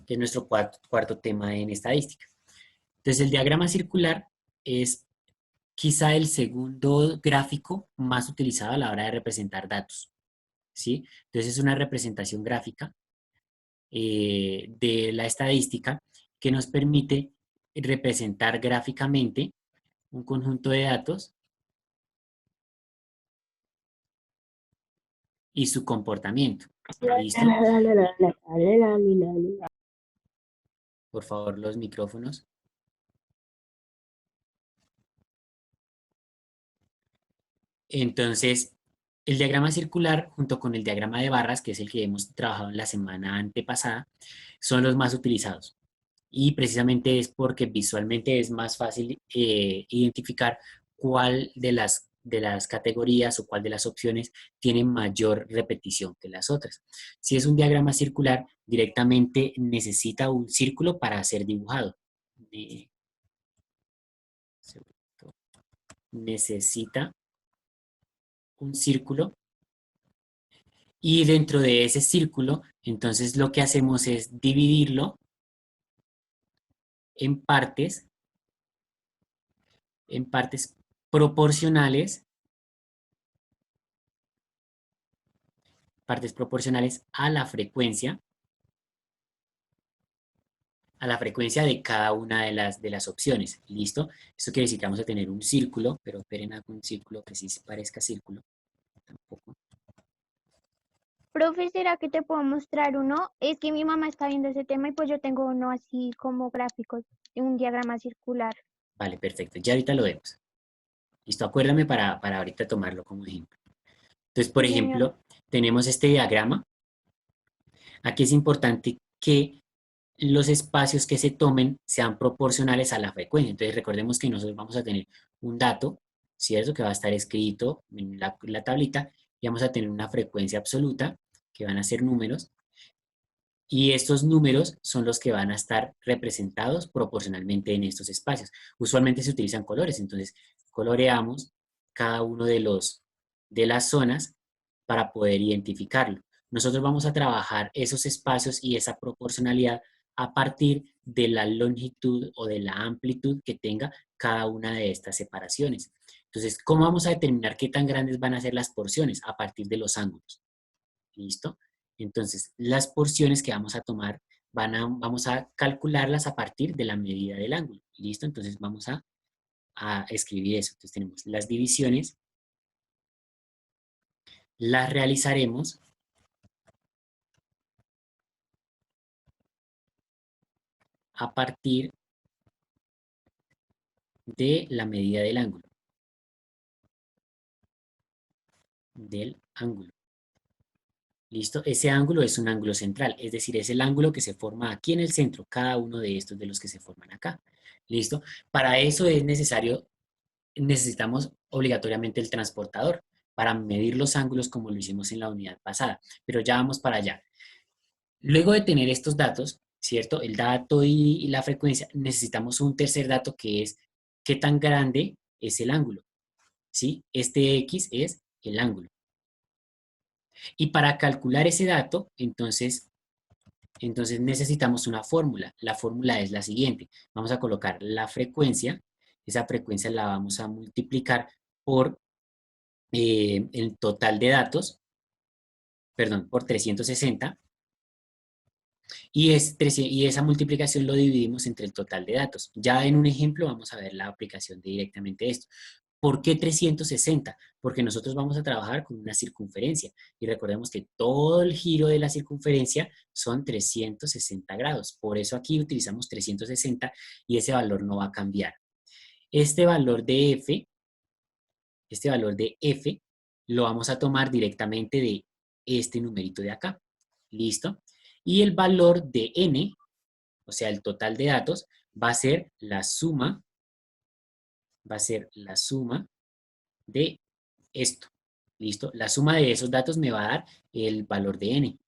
que es nuestro cuarto tema en estadística. Entonces, el diagrama circular es quizá el segundo gráfico más utilizado a la hora de representar datos, ¿sí? Entonces, es una representación gráfica de la estadística que nos permite representar gráficamente un conjunto de datos y su comportamiento. ¿Listo? Por favor, los micrófonos. Entonces, el diagrama circular junto con el diagrama de barras, que es el que hemos trabajado en la semana antepasada, son los más utilizados. Y precisamente es porque visualmente es más fácil identificar cuál de las categorías o cuál de las opciones tiene mayor repetición que las otras. Si es un diagrama circular, directamente necesita un círculo para ser dibujado. Necesita un círculo y dentro de ese círculo, entonces lo que hacemos es dividirlo en partes proporcionales, a la frecuencia de cada una de las opciones. ¿Listo? Esto quiere decir que vamos a tener un círculo, pero esperen a un círculo que sí se parezca círculo. Tampoco. Profe, ¿será que te puedo mostrar uno? Es que mi mamá está viendo ese tema y pues yo tengo uno así como gráfico, un diagrama circular. Vale, perfecto. Ya ahorita lo vemos. ¿Listo? Acuérdame para ahorita tomarlo como ejemplo. Entonces, por Sí, señor. ejemplo, tenemos este diagrama. Aquí es importante que los espacios que se tomen sean proporcionales a la frecuencia. Entonces, recordemos que nosotros vamos a tener un dato, ¿cierto? Que va a estar escrito en la tablita y vamos a tener una frecuencia absoluta, que van a ser números, y estos números son los que van a estar representados proporcionalmente en estos espacios. Usualmente se utilizan colores, entonces coloreamos cada uno de las zonas para poder identificarlo. Nosotros vamos a trabajar esos espacios y esa proporcionalidad a partir de la longitud o de la amplitud que tenga cada una de estas separaciones. Entonces, ¿cómo vamos a determinar qué tan grandes van a ser las porciones? A partir de los ángulos. ¿Listo? Entonces, las porciones que vamos a tomar vamos a calcularlas a partir de la medida del ángulo. ¿Listo? Entonces, vamos a escribir eso. Entonces, tenemos las divisiones, las realizaremos a partir de la medida del ángulo. ¿Listo? Ese ángulo es un ángulo central, es decir, es el ángulo que se forma aquí en el centro, cada uno de estos de los que se forman acá. ¿Listo? Para eso es necesario, necesitamos obligatoriamente el transportador para medir los ángulos como lo hicimos en la unidad pasada, pero ya vamos para allá. Luego de tener estos datos, ¿cierto? El dato y la frecuencia, necesitamos un tercer dato que es qué tan grande es el ángulo, ¿sí? Este X es el ángulo. Y para calcular ese dato, entonces necesitamos una fórmula. La fórmula es la siguiente. Vamos a colocar la frecuencia. Esa frecuencia la vamos a multiplicar por el total de datos, perdón, por 360. Y esa multiplicación lo dividimos entre el total de datos. Ya en un ejemplo vamos a ver la aplicación de directamente esto. ¿Por qué 360? Porque nosotros vamos a trabajar con una circunferencia y recordemos que todo el giro de la circunferencia son 360 grados. Por eso aquí utilizamos 360 y ese valor no va a cambiar. Este valor de f, lo vamos a tomar directamente de este numerito de acá. ¿Listo? Y el valor de n, o sea, el total de datos, va a ser la suma de esto. ¿Listo? La suma de esos datos me va a dar el valor de n.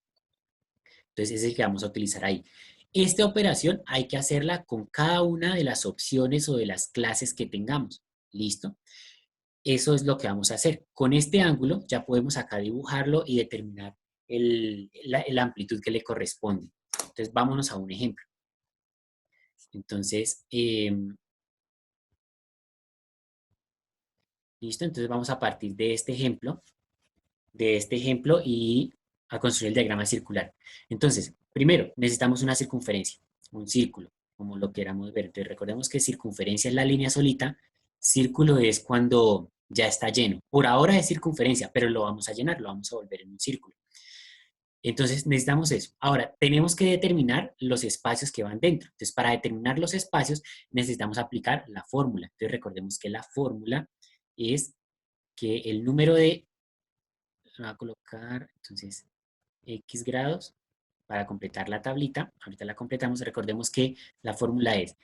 Entonces, ese es el que vamos a utilizar ahí. Esta operación hay que hacerla con cada una de las opciones o de las clases que tengamos. ¿Listo? Eso es lo que vamos a hacer. Con este ángulo ya podemos acá dibujarlo y determinar la amplitud que le corresponde. Entonces Entonces, vámonos a un ejemplo. Entonces, listo, entonces vamos a partir de este ejemplo y a construir el diagrama circular. Entonces, primero, necesitamos una circunferencia, un círculo, como lo queramos ver. Entonces, recordemos que circunferencia es la línea solita, círculo es cuando ya está lleno. Por ahora es circunferencia, pero lo vamos a llenar, lo vamos a volver en un círculo. Entonces, necesitamos eso. Ahora, tenemos que determinar los espacios que van dentro. Entonces, para determinar los espacios, necesitamos aplicar la fórmula. Entonces, recordemos que la fórmula es que el número de, va a colocar, entonces, X grados para completar la tablita. Ahorita la completamos. Recordemos que la fórmula es,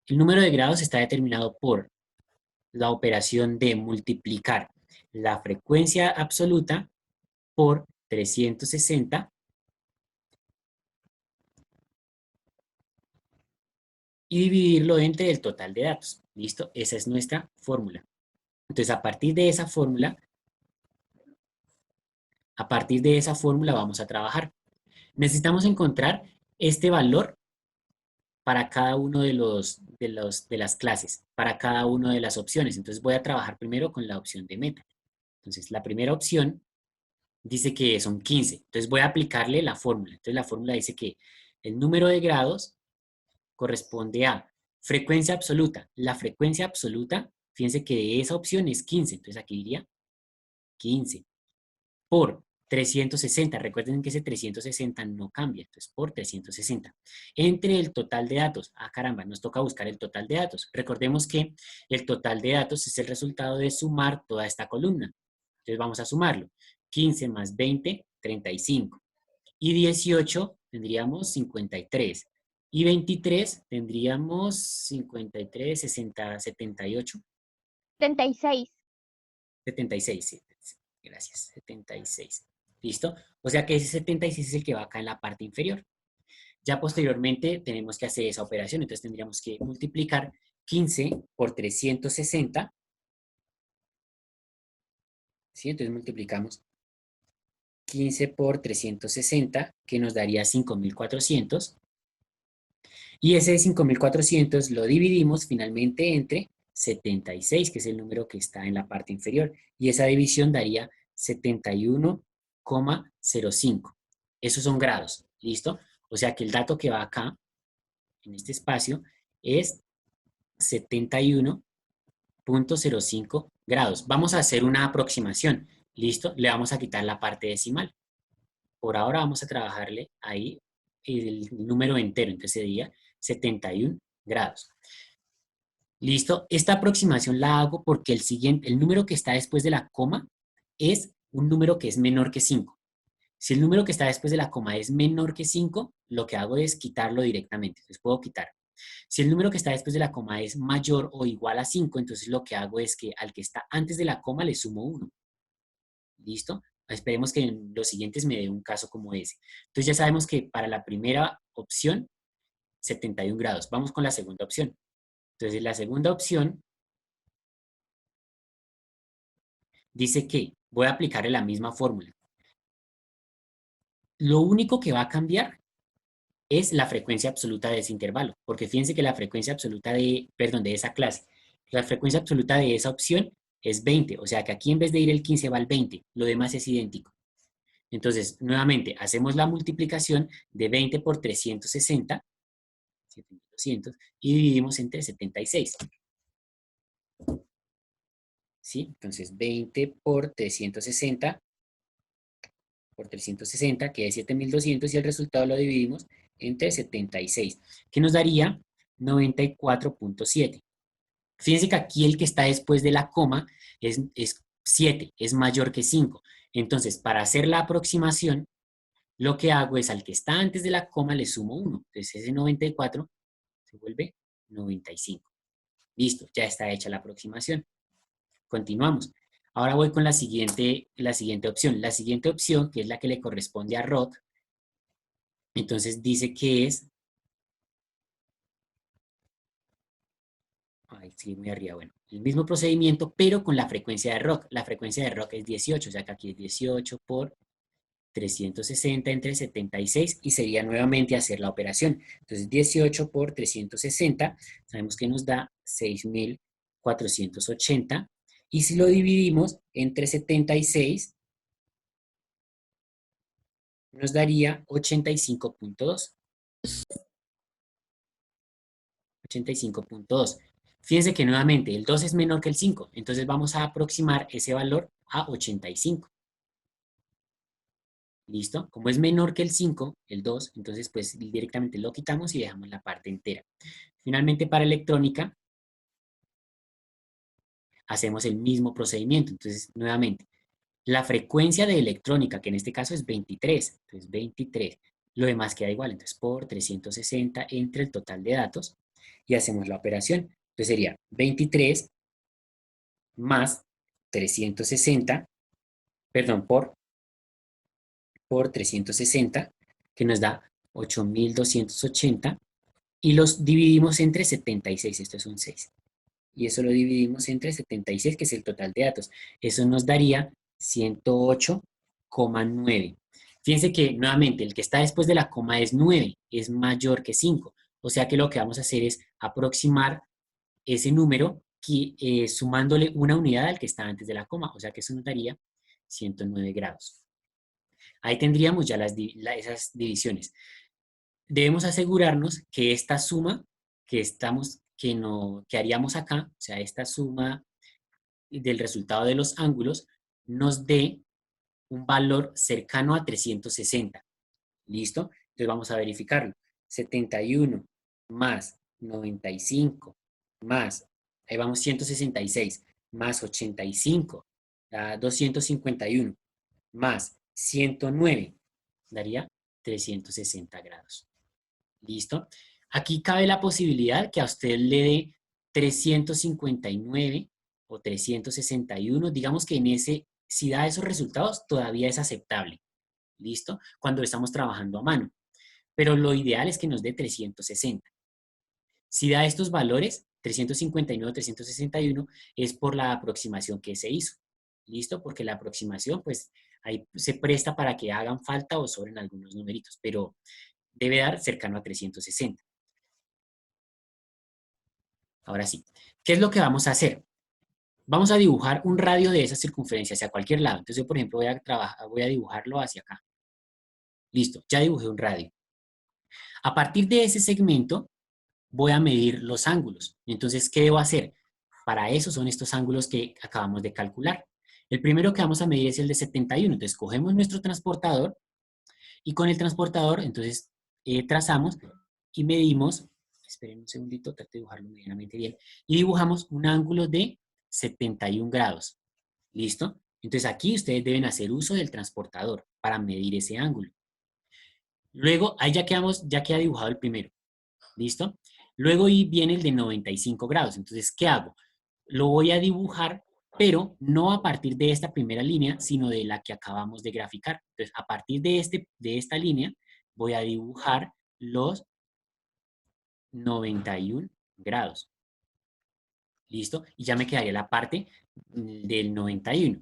el número de grados está determinado por la operación de multiplicar la frecuencia absoluta por 360 y dividirlo entre el total de datos. ¿Listo? Esa es nuestra fórmula. Entonces, a partir de esa fórmula vamos a trabajar. Necesitamos encontrar este valor para cada uno de las clases, para cada una de las opciones. Entonces, voy a trabajar primero con la opción de meta. Entonces, la primera opción dice que son 15. Entonces, voy a aplicarle la fórmula. Entonces, la fórmula dice que el número de grados corresponde a frecuencia absoluta. La frecuencia absoluta, fíjense que de esa opción es 15. Entonces, aquí diría 15 por 360. Recuerden que ese 360 no cambia, entonces por 360. Entre el total de datos. Ah, caramba, nos toca buscar el total de datos. Recordemos que el total de datos es el resultado de sumar toda esta columna. Entonces vamos a sumarlo. 15 más 20, 35. Y 18 tendríamos 53. Y 23 tendríamos 53, 60, 78, 36. 76. Sí, gracias, 76. ¿Listo? O sea que ese 76 es el que va acá en la parte inferior. Ya posteriormente tenemos que hacer esa operación, entonces tendríamos que multiplicar 15 por 360. ¿Sí? Entonces multiplicamos 15 por 360, que nos daría 5400. Y ese 5400 lo dividimos finalmente entre 76, que es el número que está en la parte inferior. Y esa división daría 71,05. Esos son grados, ¿listo? O sea que el dato que va acá, en este espacio, es 71,05 grados. Vamos a hacer una aproximación, ¿listo? Le vamos a quitar la parte decimal. Por ahora vamos a trabajarle ahí el número entero, entonces sería 71 grados. ¿Listo? Esta aproximación la hago porque el número que está después de la coma es un número que es menor que 5. Si el número que está después de la coma es menor que 5, lo que hago es quitarlo directamente. Entonces puedo quitar. Si el número que está después de la coma es mayor o igual a 5, entonces lo que hago es que al que está antes de la coma le sumo 1. ¿Listo? Esperemos que en los siguientes me dé un caso como ese. Entonces ya sabemos que para la primera opción, 71 grados. Vamos con la segunda opción. Entonces la segunda opción dice que voy a aplicarle la misma fórmula. Lo único que va a cambiar es la frecuencia absoluta de ese intervalo, porque fíjense que la frecuencia absoluta de esa clase, la frecuencia absoluta de esa opción es 20, o sea que aquí en vez de ir el 15 va el 20, lo demás es idéntico. Entonces, nuevamente, hacemos la multiplicación de 20 por 360, 7200, y dividimos entre 76. ¿Sí? Entonces, 20 por 360 por 360, que es 7200, y el resultado lo dividimos entre 76, que nos daría 94,7. Fíjense que aquí el que está después de la coma es 7, es mayor que 5. Entonces, para hacer la aproximación, lo que hago es al que está antes de la coma le sumo 1. Entonces, ese 94 se vuelve 95. Listo, ya está hecha la aproximación. Continuamos. Ahora voy con la siguiente opción. La siguiente opción, que es la que le corresponde a ROC, entonces dice que es, ay, sí, muy arriba, bueno, el mismo procedimiento, pero con la frecuencia de ROC. La frecuencia de ROC es 18, o sea que aquí es 18 por 360 entre 76 y sería nuevamente hacer la operación. Entonces 18 por 360, sabemos que nos da 6.480 y si lo dividimos entre 76 nos daría 85.2. 85.2. Fíjense que nuevamente el 2 es menor que el 5, entonces vamos a aproximar ese valor a 85. ¿Listo? Como es menor que el 5, el 2, entonces pues directamente lo quitamos y dejamos la parte entera. Finalmente para electrónica hacemos el mismo procedimiento. Entonces nuevamente, la frecuencia de electrónica, que en este caso es 23, entonces 23, lo demás queda igual, entonces por 360 entre el total de datos y hacemos la operación. Entonces sería 23 más 360, perdón, por 360, que nos da 8.280, y los dividimos entre 76, esto es un 6. Y eso lo dividimos entre 76, que es el total de datos. Eso nos daría 108,9. Fíjense que nuevamente el que está después de la coma es 9, es mayor que 5. O sea que lo que vamos a hacer es aproximar ese número sumándole una unidad al que está antes de la coma, o sea que eso nos daría 109 grados. Ahí tendríamos ya esas divisiones. Debemos asegurarnos que esta suma que haríamos acá, o sea, esta suma del resultado de los ángulos, nos dé un valor cercano a 360. ¿Listo? Entonces vamos a verificarlo. 71 más 95 más, ahí vamos 166, más 85, da 251, más 109, daría 360 grados. ¿Listo? Aquí cabe la posibilidad que a usted le dé 359 o 361, digamos que si da esos resultados, todavía es aceptable. ¿Listo? Cuando estamos trabajando a mano. Pero lo ideal es que nos dé 360. Si da estos valores, 359, 361, es por la aproximación que se hizo. ¿Listo? Porque la aproximación, pues, ahí se presta para que hagan falta o sobren algunos numeritos, pero debe dar cercano a 360. Ahora sí, ¿qué es lo que vamos a hacer? Vamos a dibujar un radio de esa circunferencia hacia cualquier lado. Entonces yo, por ejemplo, voy a dibujarlo hacia acá. Listo, ya dibujé un radio. A partir de ese segmento, voy a medir los ángulos. Entonces, ¿qué debo hacer? Para eso son estos ángulos que acabamos de calcular. El primero que vamos a medir es el de 71. Entonces, cogemos nuestro transportador y con el transportador, entonces, trazamos y medimos, esperen un segundito, trato de dibujarlo medianamente bien, y dibujamos un ángulo de 71 grados. ¿Listo? Entonces, aquí ustedes deben hacer uso del transportador para medir ese ángulo. Luego, ahí ya queda dibujado el primero. ¿Listo? Luego y viene el de 95 grados. Entonces, ¿qué hago? Lo voy a dibujar, pero no a partir de esta primera línea, sino de la que acabamos de graficar. Entonces, a partir de esta línea, voy a dibujar los 91 grados. ¿Listo? Y ya me quedaría la parte del 91.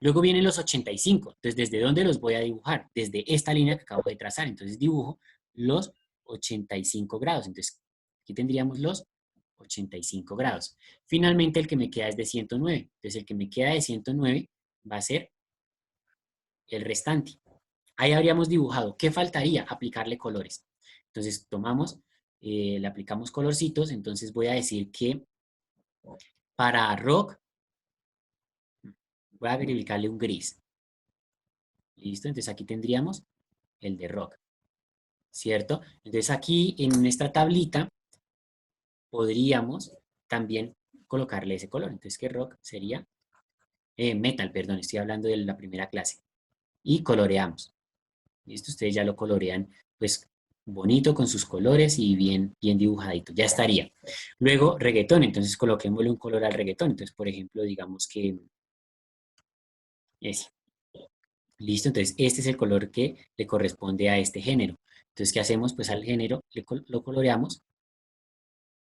Luego vienen los 85. Entonces, ¿desde dónde los voy a dibujar? Desde esta línea que acabo de trazar. Entonces, dibujo los 85 grados. Entonces, aquí tendríamos los 85 grados. Finalmente, el que me queda es de 109. Entonces, el que me queda de 109 va a ser el restante. Ahí habríamos dibujado. ¿Qué faltaría? Aplicarle colores. Entonces, le aplicamos colorcitos. Entonces, voy a decir que para rock voy a verificarle un gris. ¿Listo? Entonces, aquí tendríamos el de rock. ¿Cierto? Entonces, aquí en esta tablita podríamos también colocarle ese color. Entonces, que rock sería metal, perdón, estoy hablando de la primera clase. Y coloreamos. ¿Listo? Ustedes ya lo colorean, pues, bonito con sus colores y bien dibujadito. Ya estaría. Luego, reggaetón. Entonces, coloquémosle un color al reggaetón. Entonces, por ejemplo, digamos que ese. ¿Listo? Entonces, este es el color que le corresponde a este género. Entonces, ¿qué hacemos? Pues al género lo coloreamos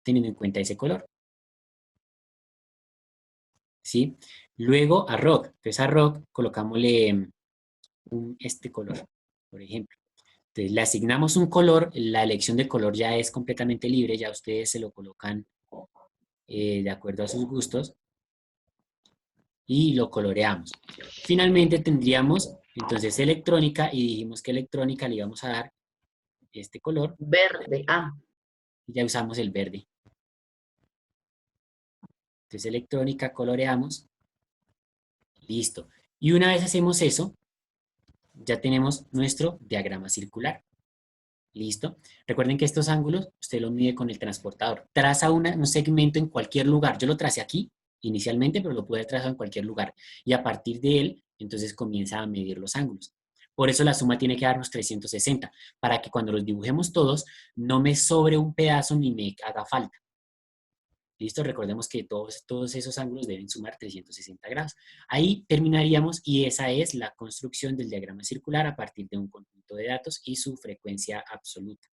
teniendo en cuenta ese color. ¿Sí? Luego a rock. Entonces a rock colocámosle este color, por ejemplo. Entonces le asignamos un color, la elección de color ya es completamente libre, ya ustedes se lo colocan de acuerdo a sus gustos y lo coloreamos. Finalmente tendríamos entonces electrónica y dijimos que electrónica le íbamos a dar este color Verde. Ah, y ya usamos el verde. Entonces electrónica coloreamos, listo. Y una vez hacemos eso, ya tenemos nuestro diagrama circular. ¿Listo? Recuerden que estos ángulos usted los mide con el transportador. Traza un segmento en cualquier lugar. Yo lo tracé aquí inicialmente, pero lo puede trazar en cualquier lugar. Y a partir de él, entonces comienza a medir los ángulos. Por eso la suma tiene que darnos 360, para que cuando los dibujemos todos, no me sobre un pedazo ni me haga falta. ¿Listo? Recordemos que todos esos ángulos deben sumar 360 grados. Ahí terminaríamos y esa es la construcción del diagrama circular a partir de un conjunto de datos y su frecuencia absoluta.